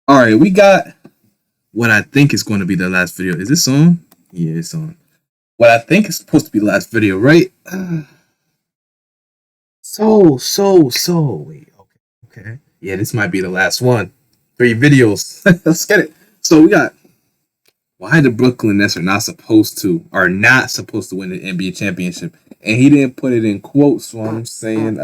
All right, we got what I think is going to be the last video. Is this on? Yeah, it's on. What I think is supposed to be the last video, right? Wait, okay. Yeah, this might be the last one. 3 videos. Let's get it. So we got why the Brooklyn Nets are not supposed to win the NBA championship, and he didn't put it in quotes. So I'm saying,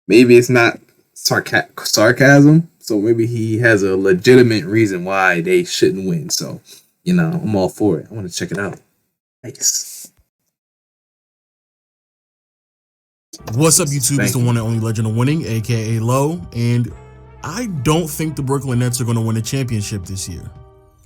maybe it's not sarcasm. So maybe he has a legitimate reason why they shouldn't win. So, I'm all for it. I want to check it out. Nice. What's up, YouTube? It's the one and only Legend of Winning, aka Low, and I don't think the Brooklyn Nets are going to win a championship this year.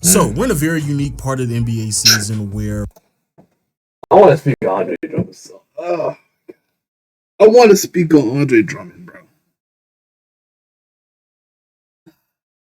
So we're in a very unique part of the NBA season where I want to speak on Andre Drummond. I want to speak on Andre Drummond, bro.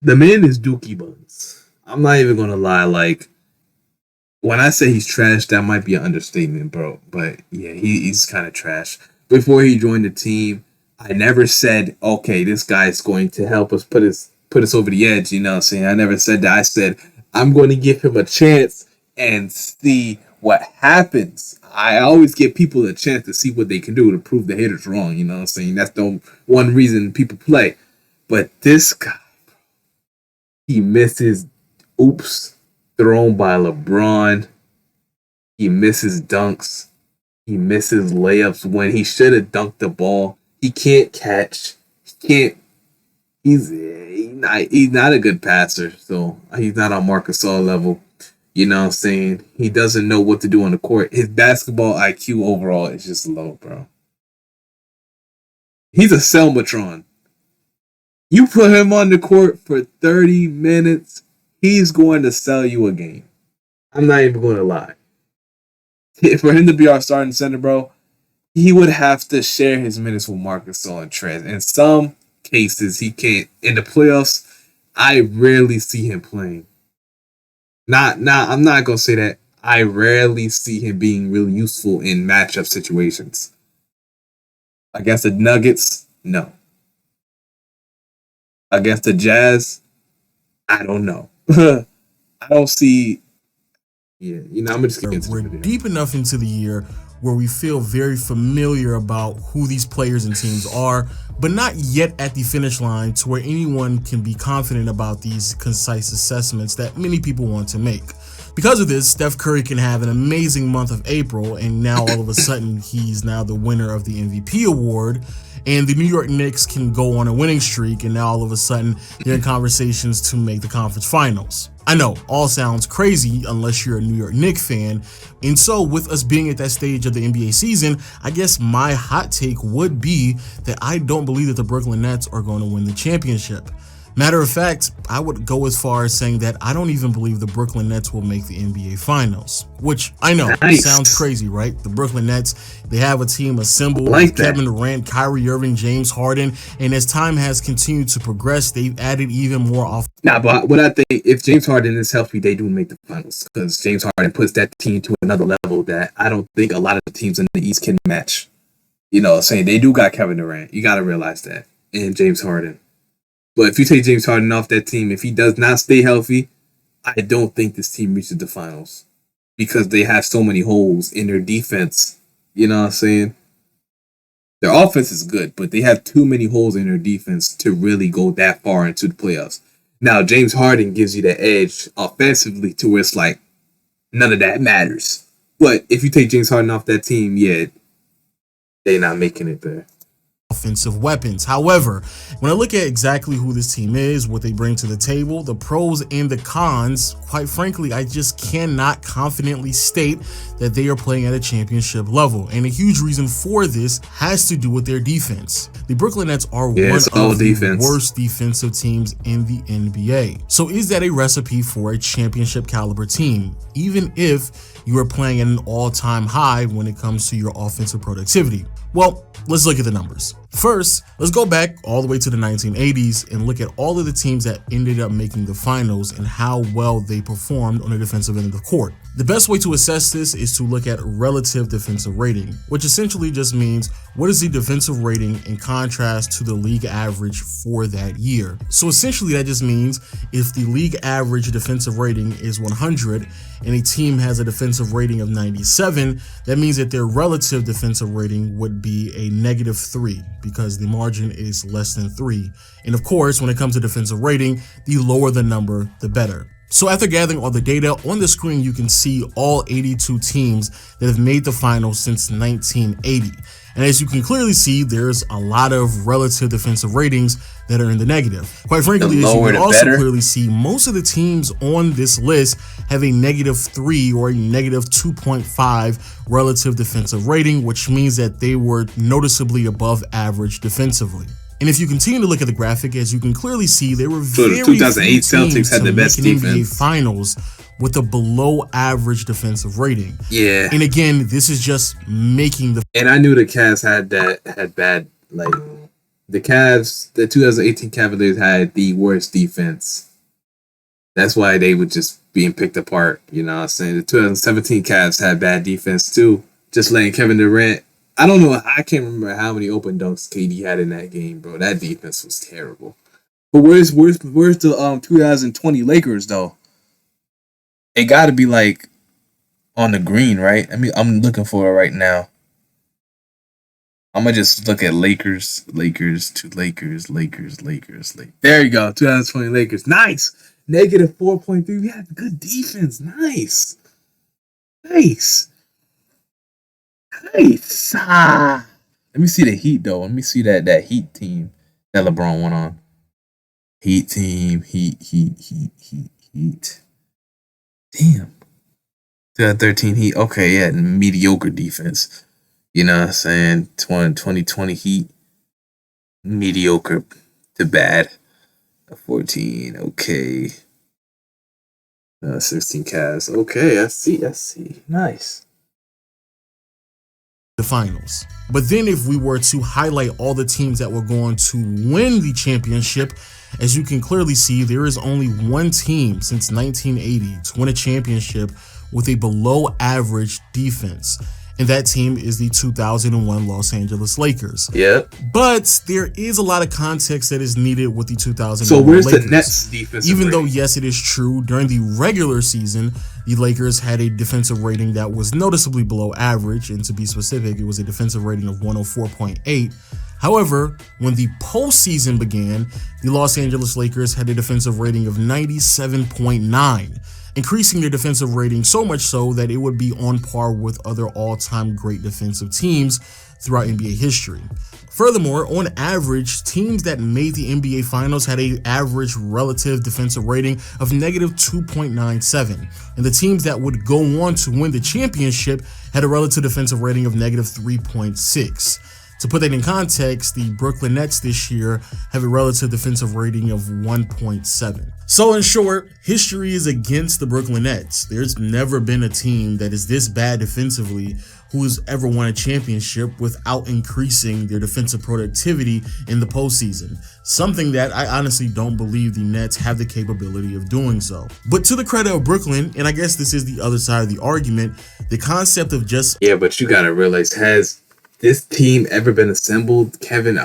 The man is dookie buns. I'm not even gonna lie. Like, when I say he's trash, that might be an understatement, bro. But yeah, he's kind of trash. Before he joined the team, I never said, okay, this guy's going to help us put us over the edge. You know what I'm saying? I never said that. I said, I'm going to give him a chance and see what happens. I always give people a chance to see what they can do to prove the haters wrong. You know what I'm saying? That's the one reason people play. But this guy, he misses oops thrown by LeBron. He misses dunks. He misses layups when he should have dunked the ball. He can't catch. He's not a good passer, so he's not on Marc Gasol level. You know what I'm saying? He doesn't know what to do on the court. His basketball IQ overall is just low, bro. He's a Selmatron. You put him on the court for 30 minutes, he's going to sell you a game. I'm not even going to lie. For him to be our starting center, bro, he would have to share his minutes with Marc Gasol and Trez. In some cases, he can't. In the playoffs, I rarely see him playing. I'm not going to say that. I rarely see him being really useful in matchup situations. Against the Nuggets, no. Against the Jazz, I don't know. I don't see. Yeah, I'm just getting into we're deep enough into the year where we feel very familiar about who these players and teams are, but not yet at the finish line to where anyone can be confident about these concise assessments that many people want to make. Because of this, Steph Curry can have an amazing month of April, and now all of a sudden he's now the winner of the MVP award, and the New York Knicks can go on a winning streak, and now all of a sudden they're in conversations to make the conference finals. I know, all sounds crazy unless you're a New York Knicks fan, and so with us being at that stage of the NBA season, I guess my hot take would be that I don't believe that the Brooklyn Nets are going to win the championship. Matter of fact, I would go as far as saying that I don't even believe the Brooklyn Nets will make the NBA Finals, which I know sounds crazy, right? The Brooklyn Nets, they have a team assembled with Kevin Durant, Kyrie Irving, James Harden, and as time has continued to progress, they've added even more off. Nah, but what I think, if James Harden is healthy, they do make the finals because James Harden puts that team to another level that I don't think a lot of the teams in the East can match. You know, saying they do got Kevin Durant. You got to realize that. And James Harden. But if you take James Harden off that team, if he does not stay healthy, I don't think this team reaches the finals because they have so many holes in their defense. You know what I'm saying? Their offense is good, but they have too many holes in their defense to really go that far into the playoffs. Now, James Harden gives you the edge offensively to where it's like none of that matters. But if you take James Harden off that team, yeah, they're not making it there. Offensive weapons. However, when I look at exactly who this team is, what they bring to the table, the pros and the cons, quite frankly, I just cannot confidently state that they are playing at a championship level. And a huge reason for this has to do with their defense. The Brooklyn Nets are one of the worst defensive teams in the NBA. So is that a recipe for a championship caliber team, even if you are playing at an all-time high when it comes to your offensive productivity? Well, let's look at the numbers. First, let's go back all the way to the 1980s and look at all of the teams that ended up making the finals and how well they performed on the defensive end of the court. The best way to assess this is to look at relative defensive rating, which essentially just means what is the defensive rating in contrast to the league average for that year. So essentially that just means if the league average defensive rating is 100 and a team has a defensive rating of 97, that means that their relative defensive rating would be a -3 because the margin is less than 3. And of course, when it comes to defensive rating, the lower the number, the better. So after gathering all the data, on the screen you can see all 82 teams that have made the finals since 1980. And as you can clearly see, there's a lot of relative defensive ratings that are in the negative. Quite frankly, as you can also clearly see, most of the teams on this list have a -3 or a -2.5 relative defensive rating, which means that they were noticeably above average defensively. And if you continue to look at the graphic, as you can clearly see, there were very few 2008 Celtics had the best defense. NBA Finals with a below average defensive rating. Yeah. And again, this is just making the. And I knew the Cavs had bad, like, the Cavs, the 2018 Cavaliers had the worst defense. That's why they were just being picked apart. You know what I'm saying? The 2017 Cavs had bad defense too. Just letting Kevin Durant. I don't know. I can't remember how many open dunks KD had in that game, bro. That defense was terrible. But where's the 2020 Lakers though? It got to be like on the green, right? I mean, I'm looking for it right now. I'm gonna just look at Lakers. There you go. 2020 Lakers. Nice. -4.3. We had good defense. Nice. Let me see the Heat though. Let me see that Heat team that LeBron went on. Heat team. Heat. Damn. 2013 Heat. Okay, yeah, mediocre defense. You know what I'm saying? 2020 Heat. Mediocre to bad. 14. Okay. 16 Cavs. Okay, I see. Nice. The finals. But then if we were to highlight all the teams that were going to win the championship, as you can clearly see, there is only one team since 1980 to win a championship with a below average defense. And that team is the 2001 Los Angeles Lakers. Yep. But there is a lot of context that is needed with the 2001 So where's Lakers. the Nets defense? Even though, yes, it is true, during the regular season, the Lakers had a defensive rating that was noticeably below average. And to be specific, it was a defensive rating of 104.8. However, when the postseason began, the Los Angeles Lakers had a defensive rating of 97.9. increasing their defensive rating so much so that it would be on par with other all-time great defensive teams throughout NBA history. Furthermore, on average, teams that made the NBA Finals had an average relative defensive rating of -2.97, and the teams that would go on to win the championship had a relative defensive rating of -3.6. To put that in context, the Brooklyn Nets this year have a relative defensive rating of 1.7. So in short, history is against the Brooklyn Nets. There's never been a team that is this bad defensively who has ever won a championship without increasing their defensive productivity in the postseason. Something that I honestly don't believe the Nets have the capability of doing so. But to the credit of Brooklyn, and I guess this is the other side of the argument, the concept of just... Yeah, but you gotta realize, has this team ever been assembled? Kevin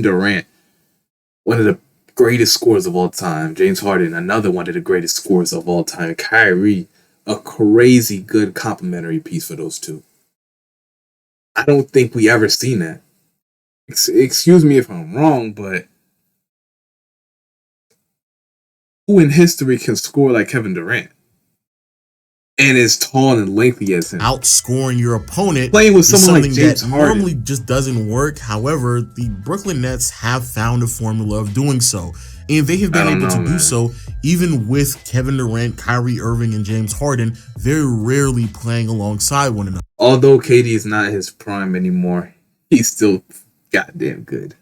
Durant, one of the greatest scorers of all time. James Harden, another one of the greatest scorers of all time. Kyrie, a crazy good complementary piece for those two. I don't think we ever seen that. Excuse me if I'm wrong, but who in history can score like Kevin Durant? And is tall and lengthy as him. Outscoring your opponent, playing with someone like James Harden, normally just doesn't work. However, the Brooklyn Nets have found a formula of doing so, and they have been able to do so even with Kevin Durant, Kyrie Irving, and James Harden very rarely playing alongside one another. Although KD is not his prime anymore, he's still goddamn good.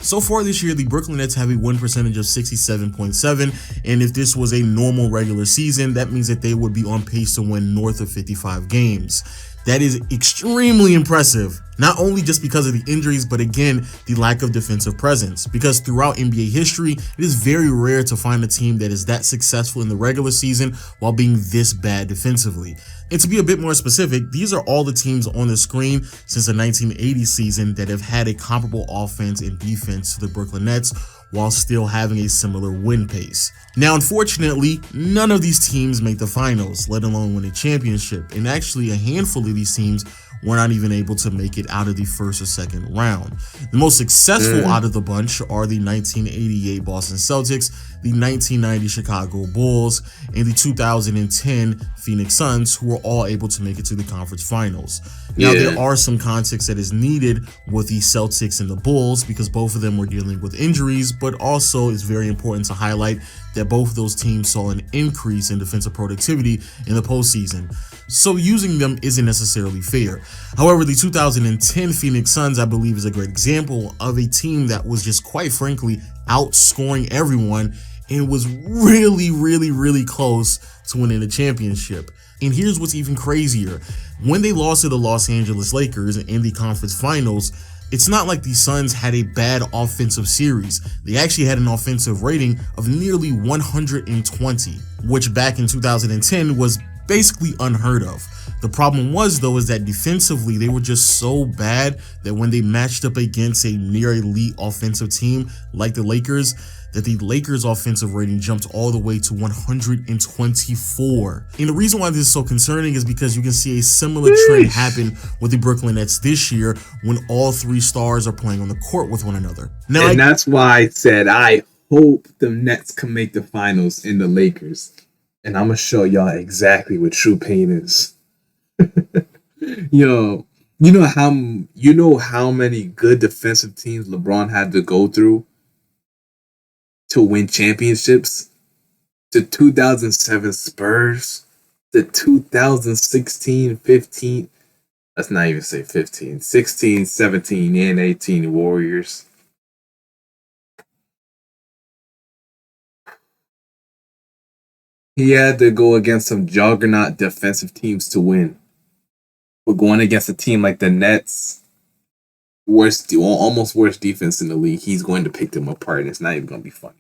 So far this year, the Brooklyn Nets have a win percentage of 67.7, and if this was a normal regular season, that means that they would be on pace to win north of 55 games. That is extremely impressive, not only just because of the injuries, but again, the lack of defensive presence. Because throughout NBA history, it is very rare to find a team that is that successful in the regular season while being this bad defensively. And to be a bit more specific, these are all the teams on the screen since the 1980 season that have had a comparable offense and defense to the Brooklyn Nets while still having a similar win pace. Now, unfortunately, none of these teams make the finals, let alone win a championship, and actually a handful of these teams were not even able to make it out of the first or second round. The most successful out of the bunch are the 1988 Boston Celtics, the 1990 Chicago Bulls, and the 2010 Phoenix Suns, who were all able to make it to the conference finals. Now, there are some context that is needed with the Celtics and the Bulls because both of them were dealing with injuries, but also it's very important to highlight that both of those teams saw an increase in defensive productivity in the postseason. So using them isn't necessarily fair. However, the 2010 Phoenix Suns, I believe, is a great example of a team that was just quite frankly outscoring everyone and was really close to winning the championship. And here's what's even crazier. When they lost to the Los Angeles Lakers in the conference finals, it's not like the Suns had a bad offensive series. They actually had an offensive rating of nearly 120, which back in 2010 was basically unheard of. The problem was, though, is that defensively they were just so bad that when they matched up against a near elite offensive team like the Lakers, that the Lakers offensive rating jumped all the way to 124. And the reason why this is so concerning is because you can see a similar trend happen with the Brooklyn Nets this year when all three stars are playing on the court with one another. Now, and that's why I said I hope the Nets can make the finals in the Lakers. And I'm going to show y'all exactly what true pain is. Yo, you know how many good defensive teams LeBron had to go through to win championships? The 2007 Spurs, the 2016, 15, let's not even say 15, 16, 17, and 18 Warriors. He had to go against some juggernaut defensive teams to win. But going against a team like the Nets, almost worst defense in the league, he's going to pick them apart, and it's not even going to be funny.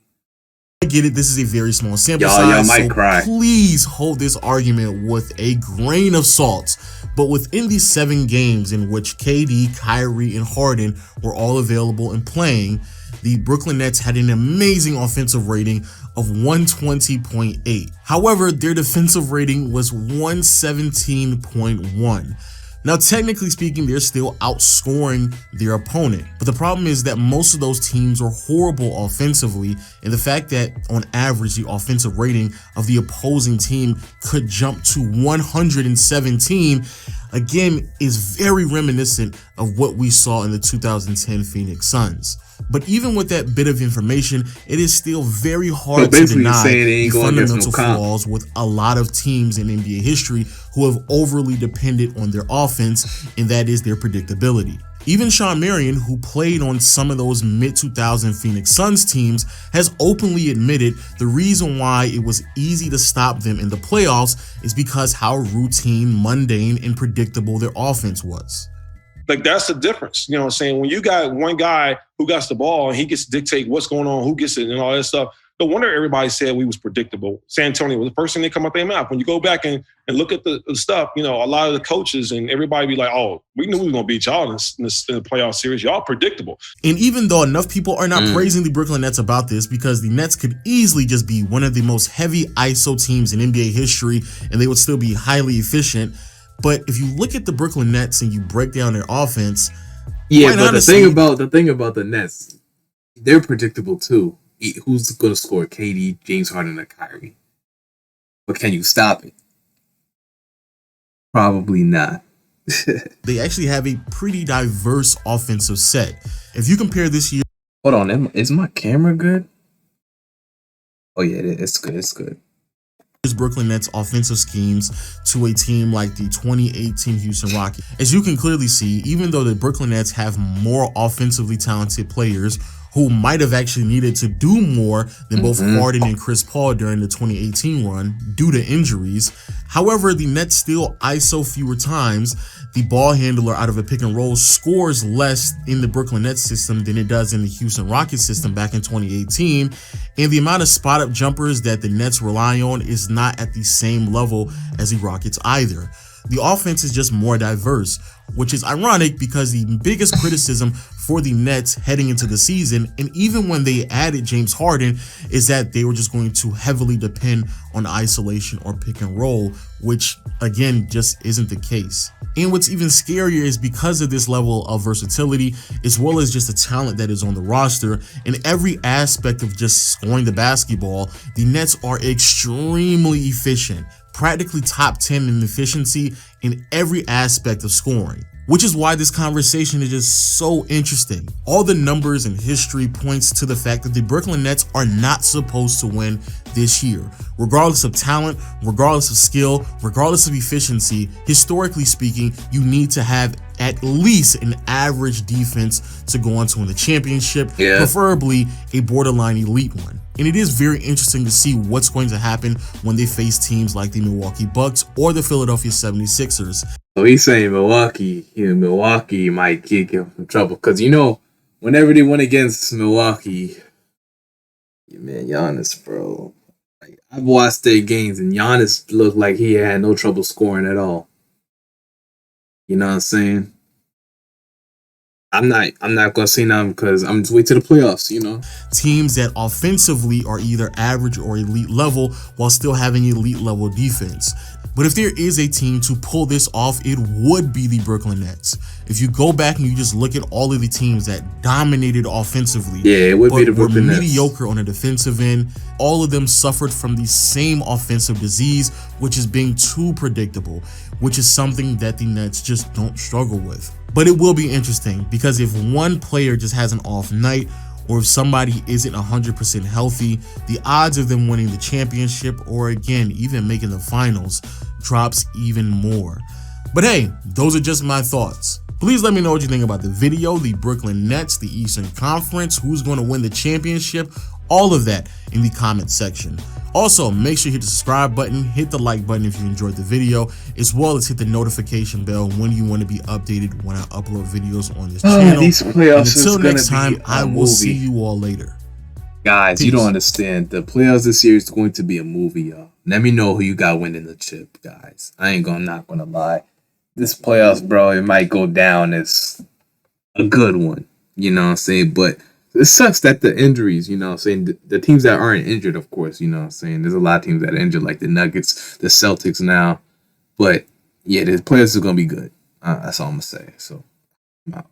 I get it. This is a very small sample size. Y'all might cry. Please hold this argument with a grain of salt. But within these 7 games in which KD, Kyrie, and Harden were all available and playing, the Brooklyn Nets had an amazing offensive rating of 120.8. However, their defensive rating was 117.1. Now, technically speaking, they're still outscoring their opponent. But the problem is that most of those teams are horrible offensively, and the fact that on average the offensive rating of the opposing team could jump to 117 again is very reminiscent of what we saw in the 2010 Phoenix Suns. But even with that bit of information, it is still very hard to deny the fundamental flaws with a lot of teams in NBA history who have overly depended on their offense, and that is their predictability. Even Shawn Marion, who played on some of those mid-2000 Phoenix Suns teams, has openly admitted the reason why it was easy to stop them in the playoffs is because how routine, mundane, and predictable their offense was. Like, that's the difference. You know what I'm saying? When you got one guy who gets the ball and he gets to dictate what's going on, who gets it, and all that stuff, no wonder everybody said we was predictable. San Antonio was the first thing that come out their mouth. When you go back and look at the stuff, you know, a lot of the coaches and everybody be like, oh, we knew we were going to beat y'all in the playoff series. Y'all predictable. And even though enough people are not praising the Brooklyn Nets about this, because the Nets could easily just be one of the most heavy ISO teams in NBA history, and they would still be highly efficient. But if you look at the Brooklyn Nets and you break down their offense, but honestly, the thing about the Nets, they're predictable too. Who's going to score? KD, James Harden, or Kyrie? But can you stop it? Probably not. They actually have a pretty diverse offensive set. If you compare this year, hold on, is my camera good? Oh yeah, it's good. It's good. Brooklyn Nets offensive schemes to a team like the 2018 Houston Rockets. As you can clearly see, even though the Brooklyn Nets have more offensively talented players who might have actually needed to do more than both Harden and Chris Paul during the 2018 run due to injuries. However, the Nets still ISO fewer times. The ball handler out of a pick and roll scores less in the Brooklyn Nets system than it does in the Houston Rockets system back in 2018. And the amount of spot up jumpers that the Nets rely on is not at the same level as the Rockets either. The offense is just more diverse, which is ironic because the biggest criticism for the Nets heading into the season, and even when they added James Harden, is that they were just going to heavily depend on isolation or pick and roll, which again just isn't the case. And what's even scarier is because of this level of versatility, as well as just the talent that is on the roster, in every aspect of just scoring the basketball, the Nets are extremely efficient, practically top 10 in efficiency in every aspect of scoring. Which is why this conversation is just so interesting. All the numbers and history points to the fact that the Brooklyn Nets are not supposed to win this year. Regardless of talent, regardless of skill, regardless of efficiency, historically speaking, you need to have at least an average defense to go on to win the championship, preferably a borderline elite one. And it is very interesting to see what's going to happen when they face teams like the Milwaukee Bucks or the Philadelphia 76ers. So he's saying Milwaukee might get him in trouble. Because, whenever they went against Milwaukee, man, Giannis, bro. Like, I've watched their games, and Giannis looked like he had no trouble scoring at all. You know what I'm saying? I'm not gonna say nothing because I'm just wait to the playoffs, Teams that offensively are either average or elite level while still having elite level defense. But if there is a team to pull this off, it would be the Brooklyn Nets. If you go back and you just look at all of the teams that dominated offensively, it would be the Brooklyn Nets. Mediocre on the defensive end, all of them suffered from the same offensive disease, which is being too predictable, which is something that the Nets just don't struggle with. But it will be interesting because if one player just has an off night, or if somebody isn't 100% healthy, the odds of them winning the championship or again even making the finals drops even more. But hey, those are just my thoughts. Please let me know what you think about the video, the Brooklyn Nets, the Eastern Conference, who's going to win the championship, all of that in the comment section. Also, make sure you hit the subscribe button, hit the like button if you enjoyed the video, as well as hit the notification bell when you want to be updated when I upload videos on this channel. These playoffs and until next time, I will see you all later. Guys, Peace. You don't understand. The playoffs this year is going to be a movie, y'all. Let me know who you got winning the chip, guys. Not gonna lie. This playoffs, bro, it might go down as a good one. You know what I'm saying? But it sucks that the injuries, the teams that aren't injured, of course, there's a lot of teams that are injured, like the Nuggets, the Celtics now. But yeah, the playoffs is going to be good. That's all I'm going to say. So, I'm out.